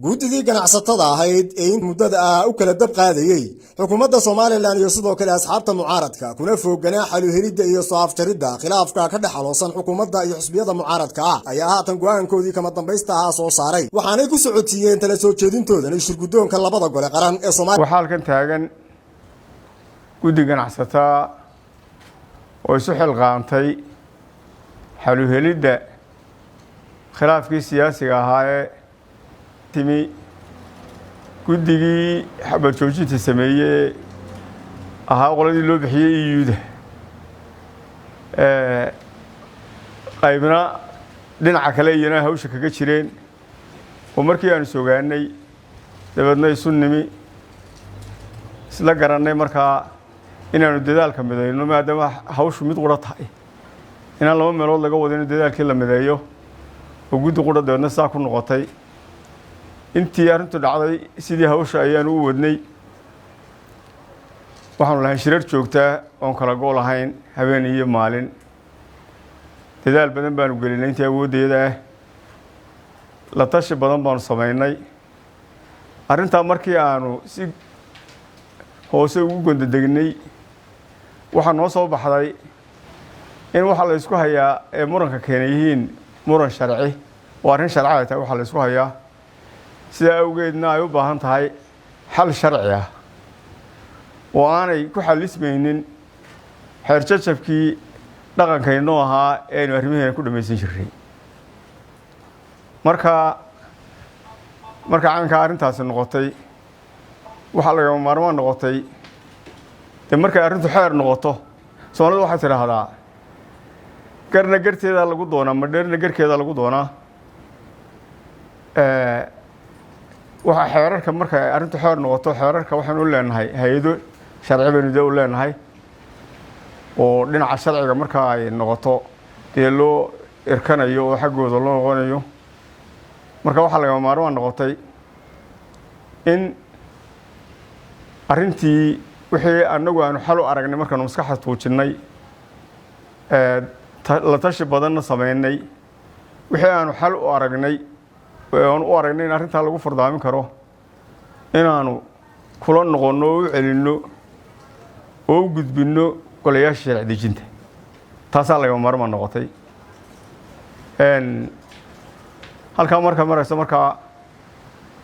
guudigii ganacsatada ahayd ee in muddada u kala dab qaadayay xukuumadda Soomaaliland iyo sidoo kale asxaabta mucaaradka kuna foogana xal u helidda iyo soo afjaridda khilaafka ka dhaxaloosan xukuumadda iyo xisbiyada mucaaradka ayaa haatan go'aankoodii kama dambaysta soo saaray waxaanay ku socodsiiyeen tala soo jeedintooda in shirgudoonka labada gole qaran ee Soomaaliya waxa halkan taagan guddi ganacsatada oo isu xilqaantay xal u helidda khilaafkii siyaasiga ahaa ee timi guddigii xabad joojinta sameeyay ahaa qoladii loo bixiyay iyuuda qaybna dhinaca kale iyana hawsha kaga jireen oo markii aanu soogaanay dabadna isu nimi isla garanay markaa inaanu dadaalka midayno maadaama hawshu mid qura tahay inaan laba meelood laga wado in dadaalkii la mideeyo oo guddi qura dabadna saa ku noqotay intii arrintu dhacday sidii hawsha ayaanu u wadnay waxaanu lahayn shirar joogtaa oon kala gool ahayn habeen iyo maalin dadaal badan baanu gelinay intii awooddeeda la tashi badan baanu samaynay arrintaa markii aanu si hoose ugu gondodegnay waxaa noo soo baxday in waxa la isku hayaa ee muranka keenay yihiin muran sharci oo arrin sharci ay tahay waxa la isku hayaa sida awgeedna ay u baahan tahay xal sharci ah oo aanay ku xalismaynin xeer jajabkii dhaqankaynoo ahaa ee aynu arrimaheena ku dhamaysan jirnay marka caynkaa arrintaasi noqotay waxaa lagama maarmaan noqotay dee markay arrintu xeer noqoto Soomaalidu waxay tidhaahdaa garna garteeda lagu doonaa madheerna garkeeda lagu doonaa waxa xeerarka markay arrintu xeer noqoto xeerarka waxaan u leenahay hay'ado sharci baynu u leenahay oo dhinaca sharciga marka ay noqoto dee loo irkanayo oo xaggooda loo noqonayo marka waxaa lagama maarmaan noqotay in arrintii wixii anagu aanu xal u aragnay markaanu maskaxda tuujinnay la tashi badanna samaynay wixii aanu xal u aragnay oon u aragnay in arrintaa lagu furdaamin karo inaanu kula noqonno oo u celinno oo u gudbinno golayaasha sharci dejinta taasaa lagama maarmaan noqotay halkaa marka maraysa markaa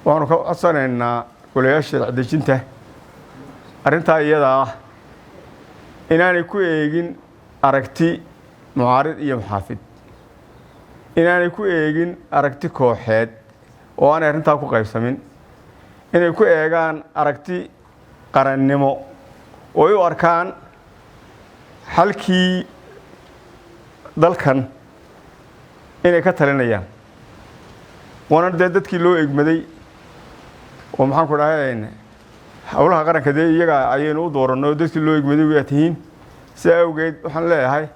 waxaanu ka codsanaynaa golayaasha sharci dejinta arrintaa iyada ah inaanay ku eegin aragti mucaarid iyo muxaafid inaanay ku eegin aragti kooxeed oo aanay arrintaa ku qaybsamin inay ku eegaan aragti qarannimo oo ay u arkaan xalkii dalkan inay ka talinayaan waana dee dadkii loo egmaday oo maxaan ku dhahay howlaha qaranka dee iyaga ayaynu u dooranno oo dadkii loo egmaday waa tihiin sidaa awgeed waxaan leeyahay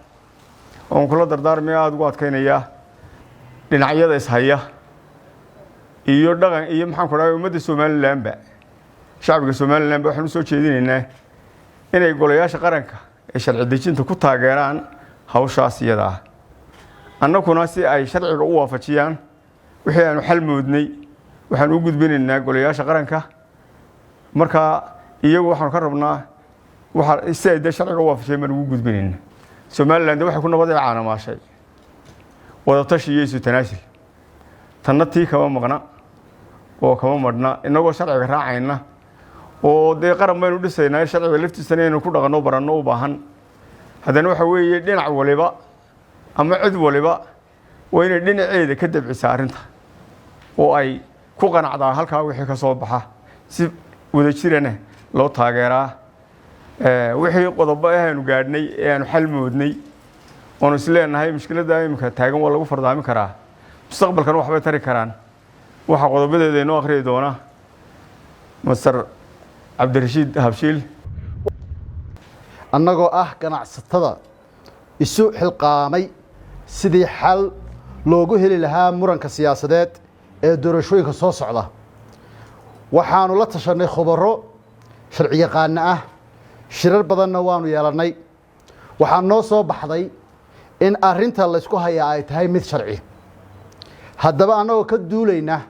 oon kula dardaarmaya aada ugu adkaynayaa dhinacyada ishaya iyo dhaqan iyo maxaan ku dhahay ummadda Somalilandba shacbiga Somalilandba waxaan u soo jeedinaynaa inay golayaasha qaranka ee sharci dejinta ku taageeraan hawshaas iyada ah annaguna si ay sharciga u waafajiyaan wixii aanu xal moodnay waxaan u gudbinaynaa golayaasha qaranka marka iyagu waxaan ka rabnaa waxa si ay sharciga u waafajiyaan baan ugu gudbinaynaa Somaliland waxay ku nabad caanamaashay wada tashi iyo isu tanaasul tannatii kama maqna oo kama madna inagoo sharciga raacayna oo dee qaran baynu dhisaynaa sharciga laftiisana inaynu ku dhaqanno baranno u baahan haddana waxa weeye dhinac waliba ama cid waliba waa inay dhinaceeda ka dabcisaa arrinta oo ay ku qanacdaa halkaa wixii ka soo baxa si wada jirana loo taageeraa wixii qodobo aanu gaadhnay ee aanu xal moodnay oon isleenahay mushkiladda imika taagan waa lagu fardaamin karaa mustaqbalkana waxbay tari karaan waxa qodobadeeda inoo akhriyi doona Masar Cabdirashiid Habshiil annagoo ah ganacsatada isu xilqaamay sidii xal loogu heli lahaa muranka siyaasadeed ee doorashooyinka soo socda waxaanu la tashanay khubaro sharci yaqaan ah shirar badanna waanu yeelanay waxaa noo soo baxday in arrinta la isku hayaa ay tahay mid sharci haddaba annagoo ka duulayna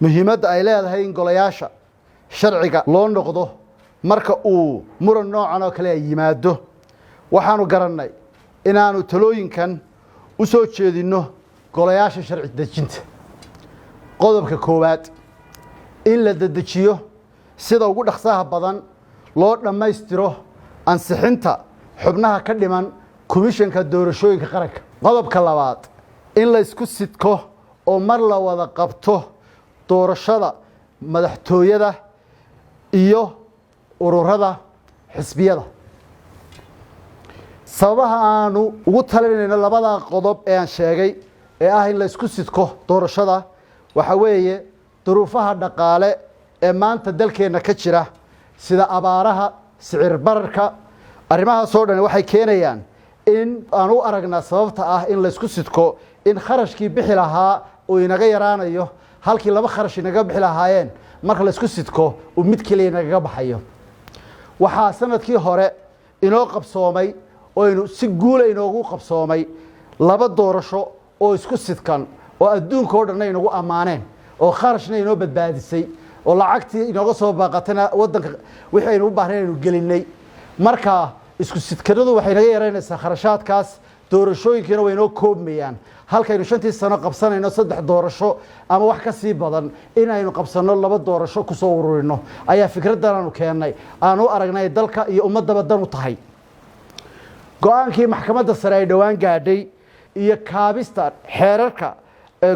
muhiimadda ay leedahay in golayaasha sharciga loo noqdo marka uu muran noocan oo kale ay yimaado waxaanu garannay inaanu talooyinkan u soo jeedinno golayaasha sharci dejinta qodobka koowaad in la dedejiyo sida ugu dhaqsaha badan loo dhammaystiro ansixinta xubnaha ka dhiman komishanka doorashooyinka qaranka qodobka labaad in la isku sidko oo mar la wada qabto doorashada madaxtooyada iyo ururada xisbiyada sababaha aanu ugu talinayno labada qodob ee aan sheegay ee ah in la isku sidko doorashada waxa weeye duruufaha dhaqaale ee maanta dalkeena ka jira sida abaaraha sicir bararka arrimahaas oo dhan waxay keenayaan in aan u aragnaa sababta ah in la isku sidko in kharashkii bixi lahaa oo inaga yaraanayo halkii laba kharash inaga bixi lahaayeen marka la isku sidko uu mid kaliya inaga baxayo waxaa sanadkii hore inoo qabsoomay oo aynu si guul inoogu qabsoomay laba doorasho oo isku sidkan oo adduunka oo dhan inagu ammaaneen oo kharashna inoo badbaadisay oo lacagtii inooga soo baaqatana waddanka wixii aynu u baahneen aynu gelinay marka isku sidkanadu waxay naga yaraynaysaa kharashaadkaas doorashooyinkiina way inoo koobmayaan halkaynu 5 sano qabsanayno 3 doorasho ama wax ka sii badan inaynu qabsano 2 doorasho ku soo ururino ayaa fikraddan aanu keenay aanu aragnay dalka iyo ummadaba dan u tahay go'aankii maxkamadda sare ay dhawaan gaadhay iyo kaabista xeerarka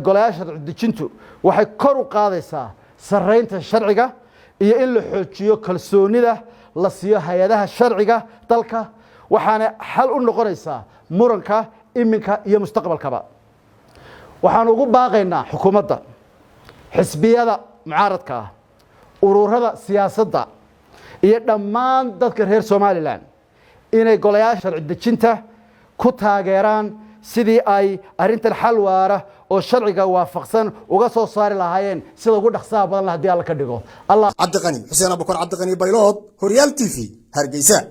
golayaasha dejintu waxay kor u qaadaysaa sareynta sharciga iyo in la xoojiyo kalsoonida la siiyo hay'adaha sharciga dalka waxaana xal u noqonaysaa muranka iminka iyo mustaqbalkaba waxaan ugu baaqaynaa xukuumadda xisbiyada mucaaradka ah ururada siyaasadda iyo dhammaan dadka reer Soomaaliland inay golayaasha sharci dejinta ku taageeraan sidii ay arrintan xal waara oo sharciga waafaqsan uga soo saari lahaayeen sida ugu dhaqsaha badan haddii alla ka dhigo. Cabdiqani Xuseen Abukar Cabdiqani Baylood Horyal TV Hargeysa.